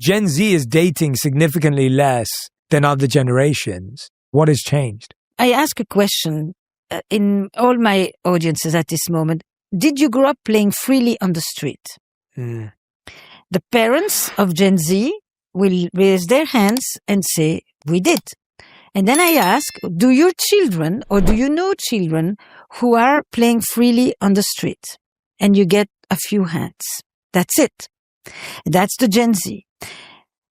Gen Z is dating significantly less than other generations. What has changed? I ask a question in all my audiences at this moment. Did you grow up playing freely on the street? The parents of Gen Z will raise their hands and say, we did. And then I ask, do your children or do you know children who are playing freely on the street? And you get a few hands. That's it. That's the Gen Z.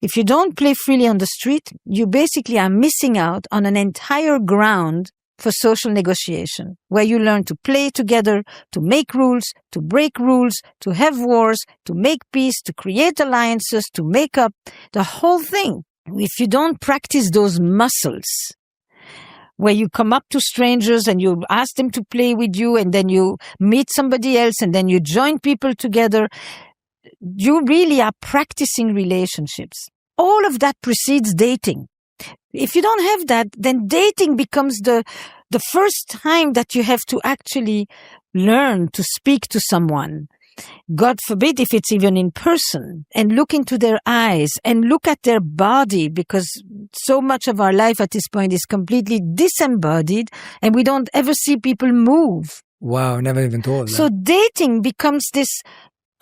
If you don't play freely on the street, you basically are missing out on an entire ground for social negotiation, where you learn to play together, to make rules, to break rules, to have wars, to make peace, to create alliances, to make up the whole thing. If you don't practice those muscles, where you come up to strangers and you ask them to play with you, and then you meet somebody else, and then you join people together, you really are practicing relationships. All of that precedes dating. If you don't have that, then dating becomes the first time that you have to actually learn to speak to someone. God forbid if it's even in person, and look into their eyes and look at their body, because so much of our life at this point is completely disembodied and we don't ever see people move. Wow, never even thought of that. So dating becomes this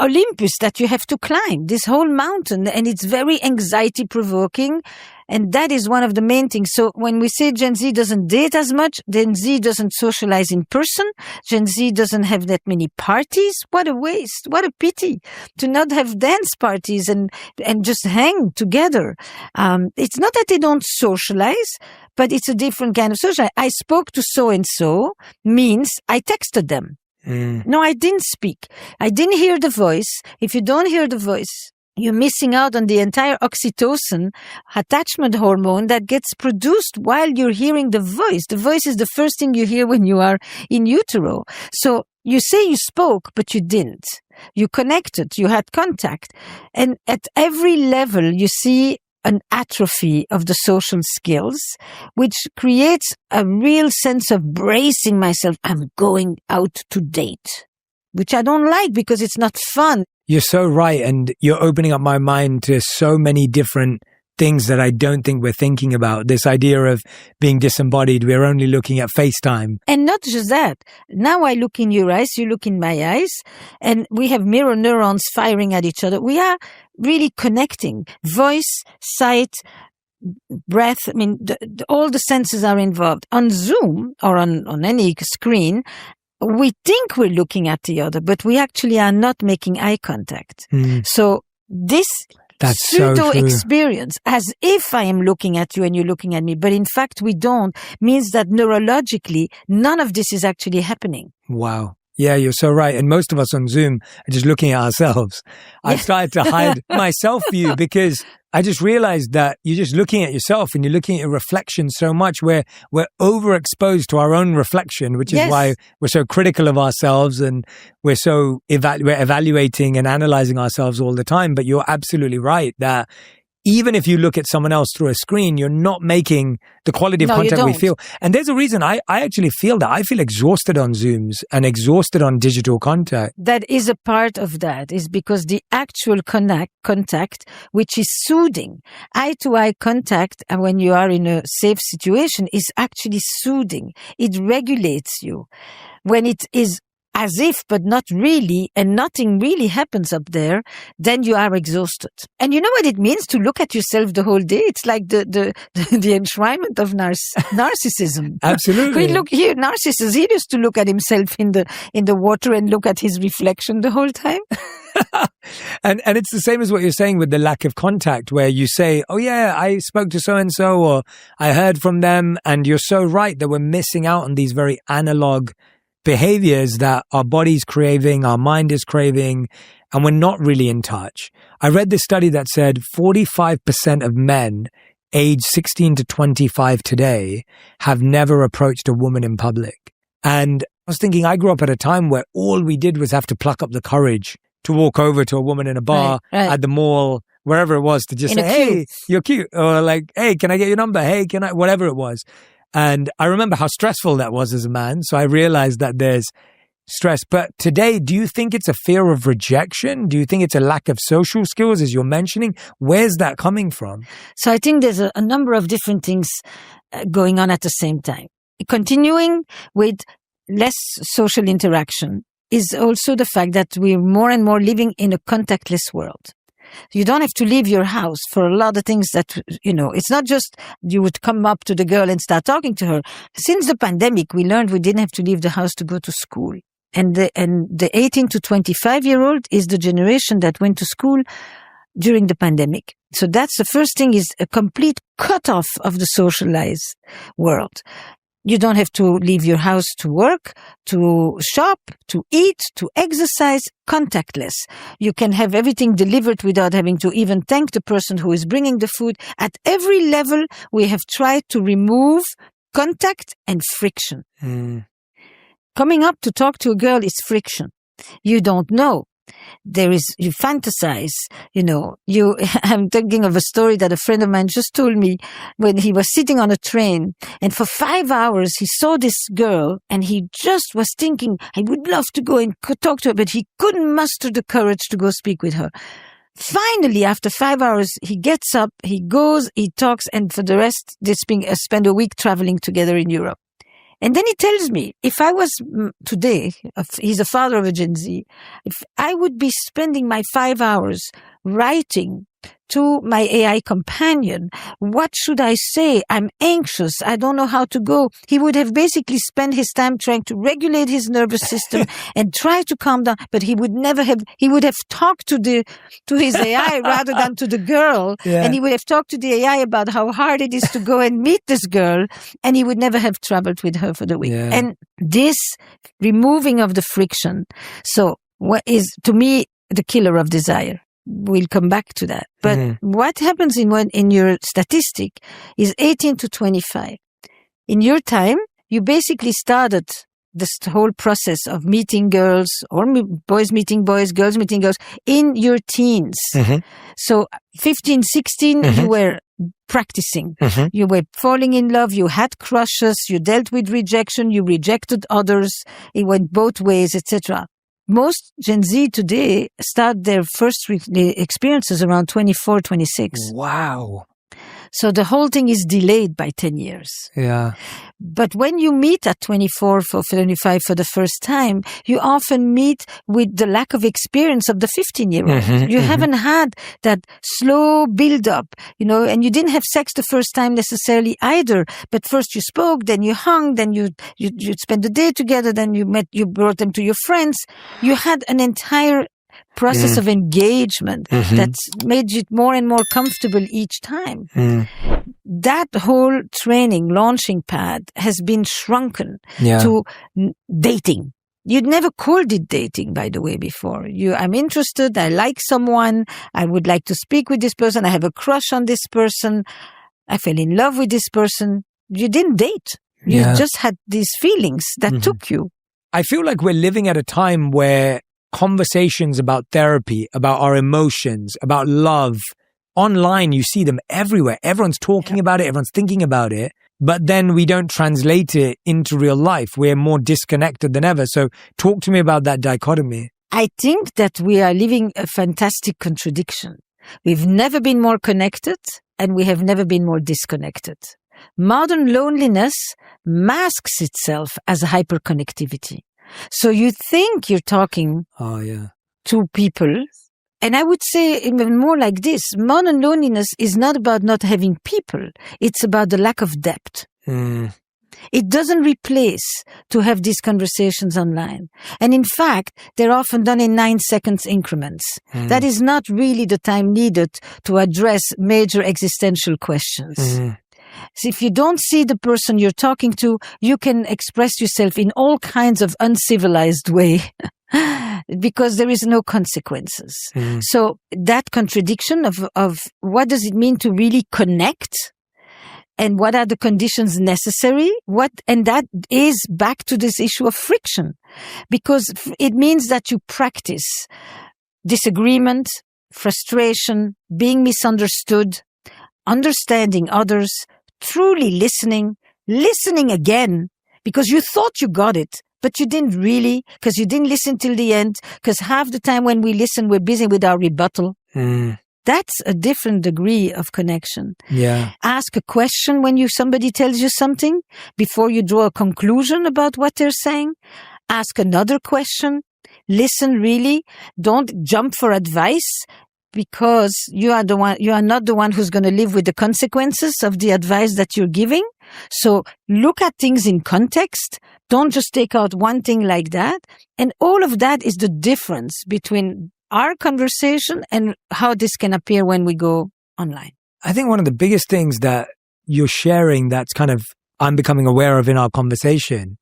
Olympus that you have to climb, this whole mountain, and it's very anxiety provoking. And that is one of the main things. So when we say Gen Z doesn't date as much, Gen Z doesn't socialize in person, Gen Z doesn't have that many parties. What a waste. What a pity to not have dance parties and just hang together. It's not that they don't socialize, but it's a different kind of social. I spoke to so-and-so means I texted them. No, I didn't speak. I didn't hear the voice. If you don't hear the voice, you're missing out on the entire oxytocin attachment hormone that gets produced while you're hearing the voice. The voice is the first thing you hear when you are in utero. So you say you spoke, but you didn't. You connected, you had contact. And at every level, you see an atrophy of the social skills, which creates a real sense of bracing myself. I'm going out to date, which I don't like because it's not fun. You're so right. And you're opening up my mind to so many different things that I don't think we're thinking about. This idea of being disembodied. We're only looking at FaceTime. And not just that. Now I look in your eyes, you look in my eyes, and we have mirror neurons firing at each other. We are really connecting. Voice, sight, breath. I mean, all the senses are involved. On Zoom or on any screen, we think we're looking at the other, but we actually are not making eye contact. So this pseudo experience, as if I am looking at you and you're looking at me, but in fact we don't, means that neurologically none of this is actually happening. Wow. Yeah, you're so right. And most of us on Zoom are just looking at ourselves. I've started to hide my self view because I just realized that you're just looking at yourself and you're looking at your reflection so much. We're overexposed to our own reflection, which is why we're so critical of ourselves and we're so we're evaluating and analyzing ourselves all the time. But you're absolutely right that even if you look at someone else through a screen, you're not making the quality of content we feel. And there's a reason I actually feel that. I feel exhausted on Zooms and exhausted on digital contact. That is a part of that, is because the actual contact, which is soothing, eye-to-eye contact, and when you are in a safe situation, is actually soothing. It regulates you. When it is as if, but not really, and nothing really happens up there, then you are exhausted. And you know what it means to look at yourself the whole day? It's like the enshrinement of narcissism. Absolutely. We look here, Narcissus, he used to look at himself in the water and look at his reflection the whole time. And it's the same as what you're saying with the lack of contact, where you say, oh yeah, I spoke to so-and-so, or I heard from them, and you're so right that we're missing out on these very analog behaviors that our body's craving, our mind is craving, and we're not really in touch. I read this study that said 45% of men aged 16 to 25 today have never approached a woman in public. And I was thinking, I grew up at a time where all we did was have to pluck up the courage to walk over to a woman in a bar, at the mall, wherever it was, to just say, hey, you're cute. Or like, hey, can I get your number? Hey, can I, whatever it was. And I remember how stressful that was as a man. So I realized that there's stress. But today, do you think it's a fear of rejection? Do you think it's a lack of social skills, as you're mentioning? Where's that coming from? So I think there's a number of different things going on at the same time. Continuing with less social interaction is also the fact that we're more and more living in a contactless world. You don't have to leave your house for a lot of things that, it's not just you would come up to the girl and start talking to her. Since the pandemic, we learned we didn't have to leave the house to go to school. And the 18 to 25-year-old is the generation that went to school during the pandemic. So that's the first thing, is a complete cutoff of the socialized world. You don't have to leave your house to work, to shop, to eat, to exercise, contactless. You can have everything delivered without having to even thank the person who is bringing the food. At every level, we have tried to remove contact and friction. Coming up to talk to a girl is friction. You don't know. You fantasize, I'm thinking of a story that a friend of mine just told me when he was sitting on a train, and for 5 hours he saw this girl and he just was thinking, I would love to go and talk to her, but he couldn't muster the courage to go speak with her. Finally, after 5 hours, he gets up, he goes, he talks, and for the rest, they spend a week traveling together in Europe. And then he tells me, if I was today, he's a father of a Gen Z, if I would be spending my 5 hours writing to my AI companion, what should I say? I'm anxious. I don't know how to go. He would have basically spent his time trying to regulate his nervous system and try to calm down, but he would have talked to his AI rather than to the girl. Yeah. And he would have talked to the AI about how hard it is to go and meet this girl, and he would never have traveled with her for the week. Yeah. And this removing of the friction. So what is, to me, the killer of desire? We'll come back to that. But what happens in your statistic is 18 to 25. In your time, you basically started this whole process of meeting girls, or boys meeting boys, girls meeting girls, in your teens. So 15, 16, you were practicing. You were falling in love, you had crushes, you dealt with rejection, you rejected others, it went both ways, etc. Most Gen Z today start their first experiences around 24, 26. Wow. So the whole thing is delayed by 10 years. Yeah. But when you meet at 24 or 25 for the first time, you often meet with the lack of experience of the 15-year-old. You haven't had that slow build-up, and you didn't have sex the first time necessarily either. But first you spoke, then you hung, then you spent the day together, then you brought them to your friends. You had an entire process of engagement that's made you more and more comfortable each time. That whole training launching pad has been shrunken to dating. You'd never called it dating, by the way, before. I'm interested, I like someone, I would like to speak with this person, I have a crush on this person, I fell in love with this person. You didn't date. You just had these feelings that took you. I feel like we're living at a time where conversations about therapy, about our emotions, about love, online, you see them everywhere. Everyone's talking about it. Everyone's thinking about it. But then we don't translate it into real life. We're more disconnected than ever. So talk to me about that dichotomy. I think that we are living a fantastic contradiction. We've never been more connected, and we have never been more disconnected. Modern loneliness masks itself as hyperconnectivity. So you think you're talking to people. And I would say even more like this. Modern loneliness is not about not having people. It's about the lack of depth. It doesn't replace to have these conversations online. And in fact, they're often done in 9 seconds increments. That is not really the time needed to address major existential questions. So if you don't see the person you're talking to, you can express yourself in all kinds of uncivilized way because there is no consequences. So that contradiction of what does it mean to really connect and what are the conditions necessary? And that is back to this issue of friction, because it means that you practice disagreement, frustration, being misunderstood, understanding others, truly listening again, because you thought you got it, but you didn't really, because you didn't listen till the end, because half the time when we listen, we're busy with our rebuttal. That's a different degree of connection. Yeah. Ask a question when somebody tells you something before you draw a conclusion about what they're saying. Ask another question. Listen really. Don't jump for advice, because you are not the one who's going to live with the consequences of the advice that you're giving. So look at things in context. Don't just take out one thing like that. And all of that is the difference between our conversation and how this can appear when we go online. I think one of the biggest things that you're sharing that's kind of I'm becoming aware of in our conversation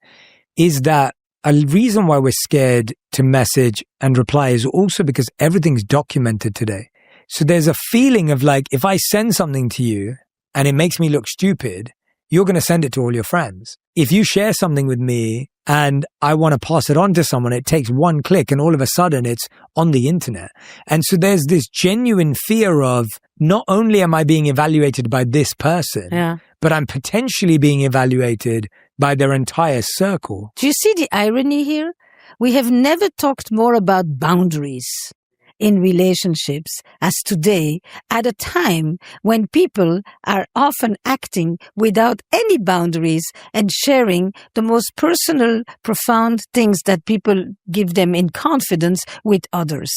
is that a reason why we're scared to message and reply is also because everything's documented today. So there's a feeling of like, if I send something to you and it makes me look stupid, you're going to send it to all your friends. If you share something with me and I want to pass it on to someone, it takes one click and all of a sudden it's on the internet. And so there's this genuine fear of not only am I being evaluated by this person, but I'm potentially being evaluated by their entire circle. Do you see the irony here? We have never talked more about boundaries in relationships as today, at a time when people are often acting without any boundaries and sharing the most personal, profound things that people give them in confidence with others.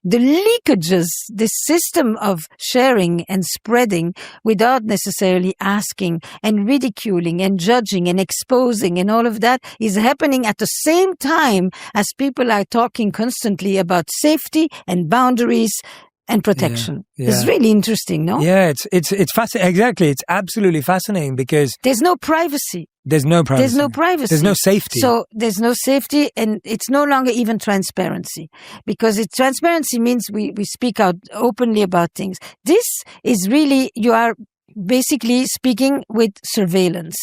The leakages, this system of sharing and spreading without necessarily asking and ridiculing and judging and exposing and all of that is happening at the same time as people are talking constantly about safety and boundaries and protection. It's really interesting, no? Yeah, it's fascinating. Exactly. It's absolutely fascinating because there's no privacy. There's no privacy. There's no privacy. There's no safety. So there's no safety, and it's no longer even transparency, because transparency means we speak out openly about things. This is really, you are basically speaking with surveillance.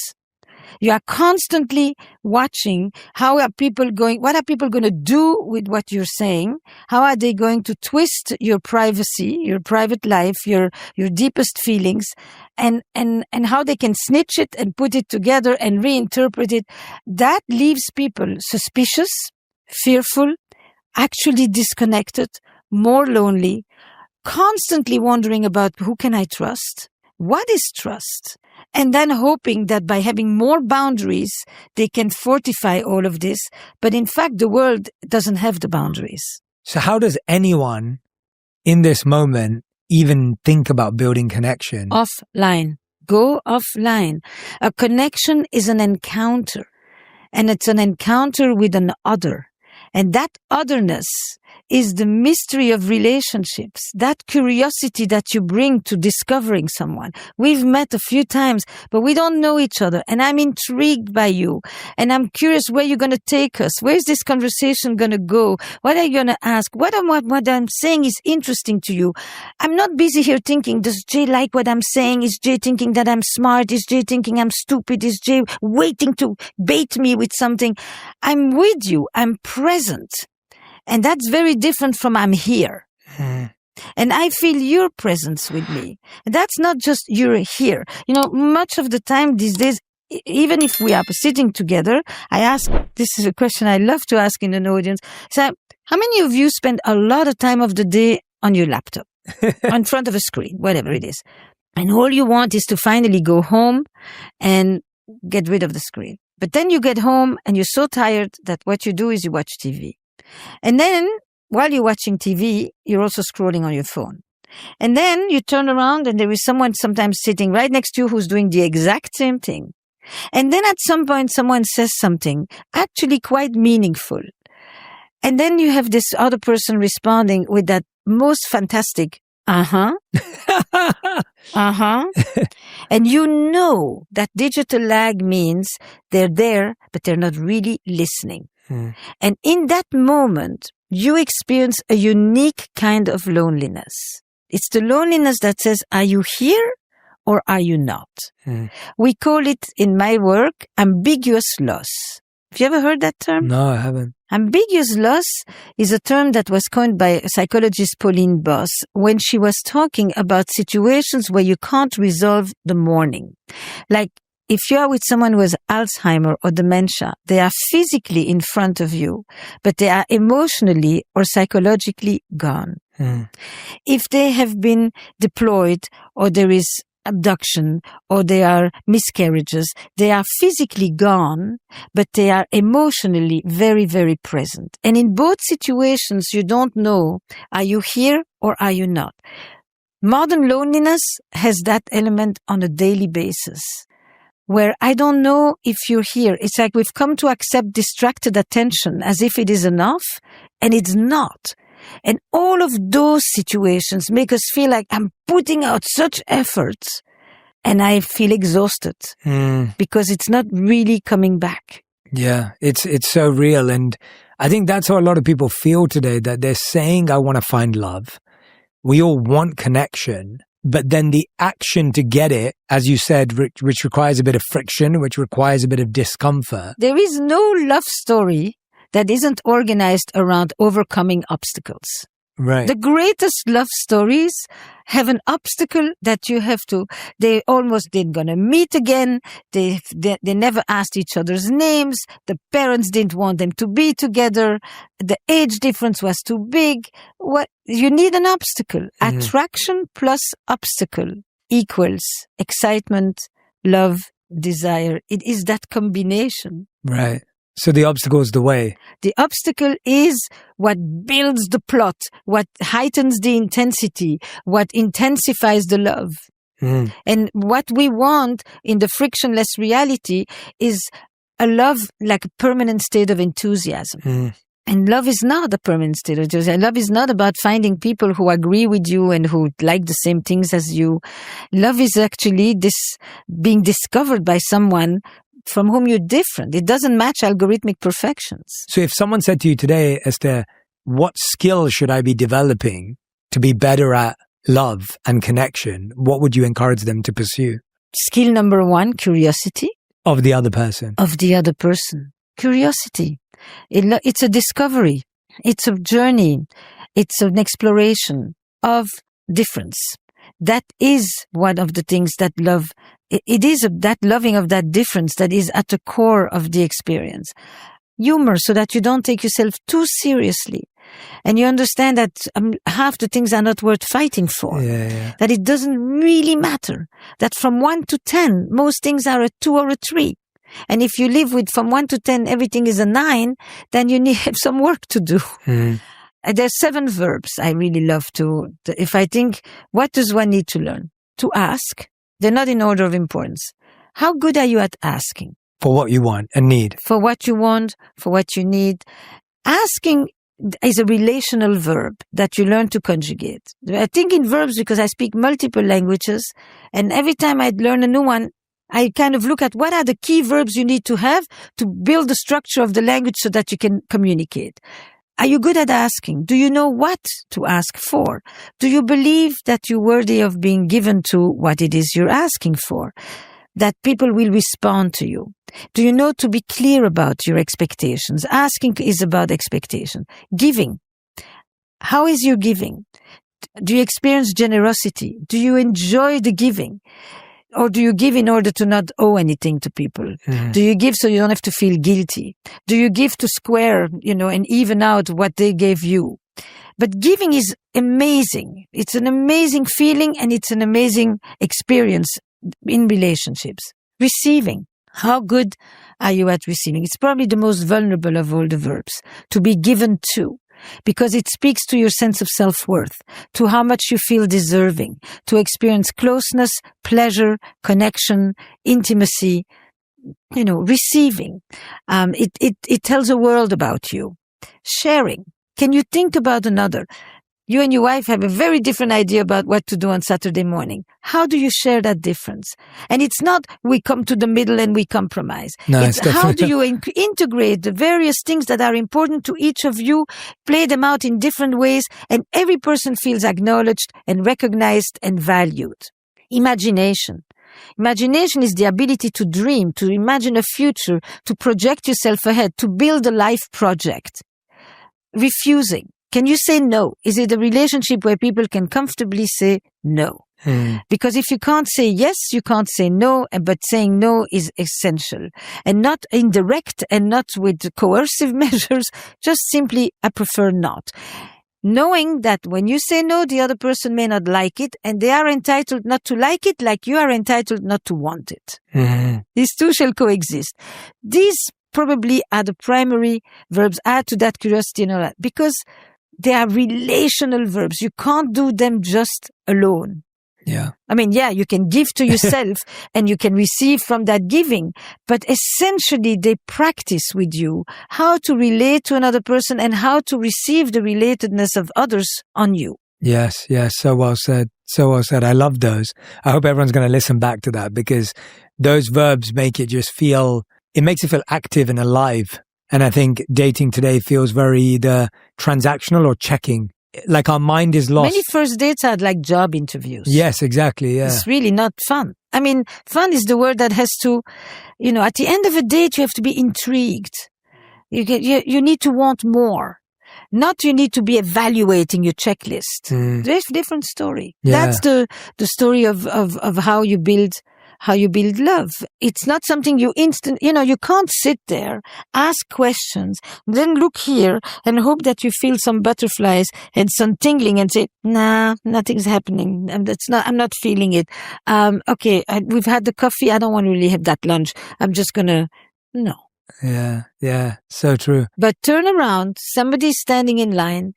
You are constantly watching what are people going to do with what you're saying? How are they going to twist your privacy, your private life, your deepest feelings, and how they can snitch it and put it together and reinterpret it. That leaves people suspicious, fearful, actually disconnected, more lonely, constantly wondering about who can I trust? What is trust? And then hoping that by having more boundaries, they can fortify all of this. But in fact, the world doesn't have the boundaries. So how does anyone in this moment even think about building connection? Offline. Go offline. A connection is an encounter. And it's an encounter with an other. And that otherness is the mystery of relationships, that curiosity that you bring to discovering someone. We've met a few times, but we don't know each other. And I'm intrigued by you. And I'm curious where you're going to take us. Where's this conversation going to go? What are you going to ask? What I'm saying is interesting to you. I'm not busy here thinking, does Jay like what I'm saying? Is Jay thinking that I'm smart? Is Jay thinking I'm stupid? Is Jay waiting to bait me with something? I'm with you. I'm present. And that's very different from I'm here. And I feel your presence with me. And that's not just you're here. You know, much of the time these days, even if we are sitting together, I ask, this is a question I love to ask in an audience. So, how many of you spend a lot of time of the day on your laptop, in front of a screen, whatever it is? And all you want is to finally go home and get rid of the screen. But then you get home and you're so tired that what you do is you watch TV. And then, while you're watching TV, you're also scrolling on your phone. And then you turn around and there is someone sometimes sitting right next to you who's doing the exact same thing. And then at some point, someone says something actually quite meaningful. And then you have this other person responding with that most fantastic, uh-huh. Uh-huh. And you know that digital lag means they're there, but they're not really listening. And in that moment, you experience a unique kind of loneliness. It's the loneliness that says, are you here or are you not? We call it, in my work, ambiguous loss. Have you ever heard that term? No, I haven't. Ambiguous loss is a term that was coined by psychologist Pauline Boss when she was talking about situations where you can't resolve the morning. Like, if you are with someone who has Alzheimer or dementia, they are physically in front of you, but they are emotionally or psychologically gone. If they have been deployed or there is abduction or there are miscarriages, they are physically gone, but they are emotionally very, very present. And in both situations, you don't know, are you here or are you not? Modern loneliness has that element on a daily basis, where I don't know if you're here. It's like we've come to accept distracted attention as if it is enough, and it's not. And all of those situations make us feel like I'm putting out such efforts and I feel exhausted because it's not really coming back. Yeah, it's so real. And I think that's how a lot of people feel today, that they're saying, I want to find love. We all want connection, but then the action to get it, as you said, which requires a bit of friction, which requires a bit of discomfort. There is no love story that isn't organized around overcoming obstacles. Right. The greatest love stories have an obstacle that you have to, they almost didn't gonna meet again. They never asked each other's names. The parents didn't want them to be together. The age difference was too big. What, you need an obstacle. Attraction plus obstacle equals excitement, love, desire. It is that combination. Right. So the obstacle is the way. The obstacle is what builds the plot, what heightens the intensity, what intensifies the love. And what we want in the frictionless reality is a love like a permanent state of enthusiasm. And love is not a permanent state of enthusiasm. Love is not about finding people who agree with you and who like the same things as you. Love is actually this being discovered by someone from whom you're different. It doesn't match algorithmic perfections. So if someone said to you today, Esther, what skill should I be developing to be better at love and connection, what would you encourage them to pursue? Skill number 1, curiosity. Of the other person. Of the other person. Curiosity. It's a discovery. It's a journey. It's an exploration of difference. That is one of the things that love, it is that loving of that difference that is at the core of the experience. Humor, so that you don't take yourself too seriously. And you understand that half the things are not worth fighting for. That it doesn't really matter. That from 1 to 10, most things are a 2 or a 3. And if you live with from 1 to 10, everything is a 9, then you have some work to do. There's 7 verbs I really love to, if I think, what does one need to learn? To ask. They're not in order of importance. How good are you at asking? For what you want and need. For what you want, for what you need. Asking is a relational verb that you learn to conjugate. I think in verbs because I speak multiple languages, and every time I learn a new one, I kind of look at what are the key verbs you need to have to build the structure of the language so that you can communicate. Are you good at asking? Do you know what to ask for? Do you believe that you're worthy of being given to what it is you're asking for? That people will respond to you? Do you know to be clear about your expectations? Asking is about expectation. Giving. How is your giving? Do you experience generosity? Do you enjoy the giving? Or do you give in order to not owe anything to people? Do you give so you don't have to feel guilty? Do you give to square, and even out what they gave you? But giving is amazing. It's an amazing feeling and it's an amazing experience in relationships. Receiving. How good are you at receiving? It's probably the most vulnerable of all the verbs. To be given to. Because it speaks to your sense of self-worth, to how much you feel deserving, to experience closeness, pleasure, connection, intimacy, receiving. It tells a world about you. Sharing. Can you think about another? You and your wife have a very different idea about what to do on Saturday morning. How do you share that difference? And it's not we come to the middle and we compromise. No, it's how do you integrate the various things that are important to each of you, play them out in different ways, and every person feels acknowledged and recognized and valued. Imagination. Imagination is the ability to dream, to imagine a future, to project yourself ahead, to build a life project. Refusing. Can you say no? Is it a relationship where people can comfortably say no? Because if you can't say yes, you can't say no, but saying no is essential. And not indirect and not with coercive measures, just simply, I prefer not. Knowing that when you say no, the other person may not like it, and they are entitled not to like it, like you are entitled not to want it. These two shall coexist. These probably are the primary verbs. Add to that curiosity and all that, because they are relational verbs. You can't do them just alone. Yeah. I mean, yeah, you can give to yourself and you can receive from that giving, but essentially they practice with you how to relate to another person and how to receive the relatedness of others on you. Yes. So well said. So well said. I love those. I hope everyone's going to listen back to that, because those verbs make it just feel, it makes it feel active and alive. And I think dating today feels very either transactional or checking. Like our mind is lost. Many first dates are like job interviews. Yes, exactly. Yeah. It's really not fun. I mean, fun is the word that has to, at the end of a date, you have to be intrigued. You need to want more. Not you need to be evaluating your checklist. There's a different story. Yeah. That's the story of how you build love. It's not something you you can't sit there, ask questions, then look here and hope that you feel some butterflies and some tingling and say, nah, nothing's happening. I'm not feeling it. Okay, we've had the coffee. I don't want to really have that lunch. I'm just gonna, no. Yeah. So true. But turn around, somebody's standing in line,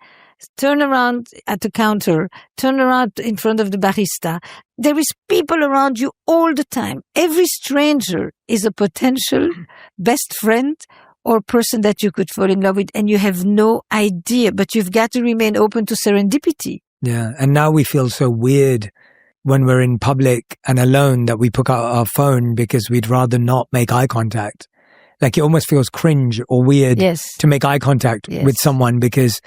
turn around at the counter, turn around in front of the barista. There is people around you all the time. Every stranger is a potential best friend or person that you could fall in love with, and you have no idea, but you've got to remain open to serendipity. Yeah. And now we feel so weird when we're in public and alone that we pick out our phone because we'd rather not make eye contact. Like it almost feels cringe or weird to make eye contact with someone because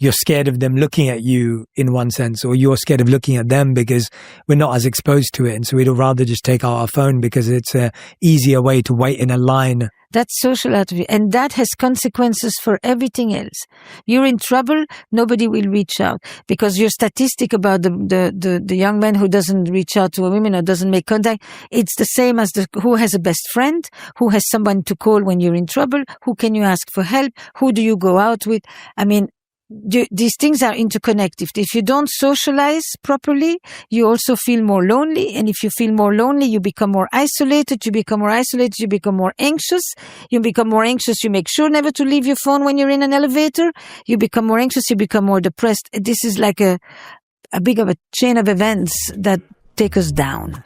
you're scared of them looking at you in one sense, or you're scared of looking at them because we're not as exposed to it. And so we'd rather just take out our phone because it's a easier way to wait in a line. That's social atrophy. And that has consequences for everything else. You're in trouble, nobody will reach out. Because your statistic about the young man who doesn't reach out to a woman or doesn't make contact, it's the same as who has a best friend, who has someone to call when you're in trouble, who can you ask for help, who do you go out with. I mean, these things are interconnected. If you don't socialize properly, you also feel more lonely. And if you feel more lonely, you become more isolated. You become more anxious. You become more anxious. You make sure never to leave your phone when you're in an elevator. You become more anxious. You become more depressed. This is like a big of a chain of events that take us down.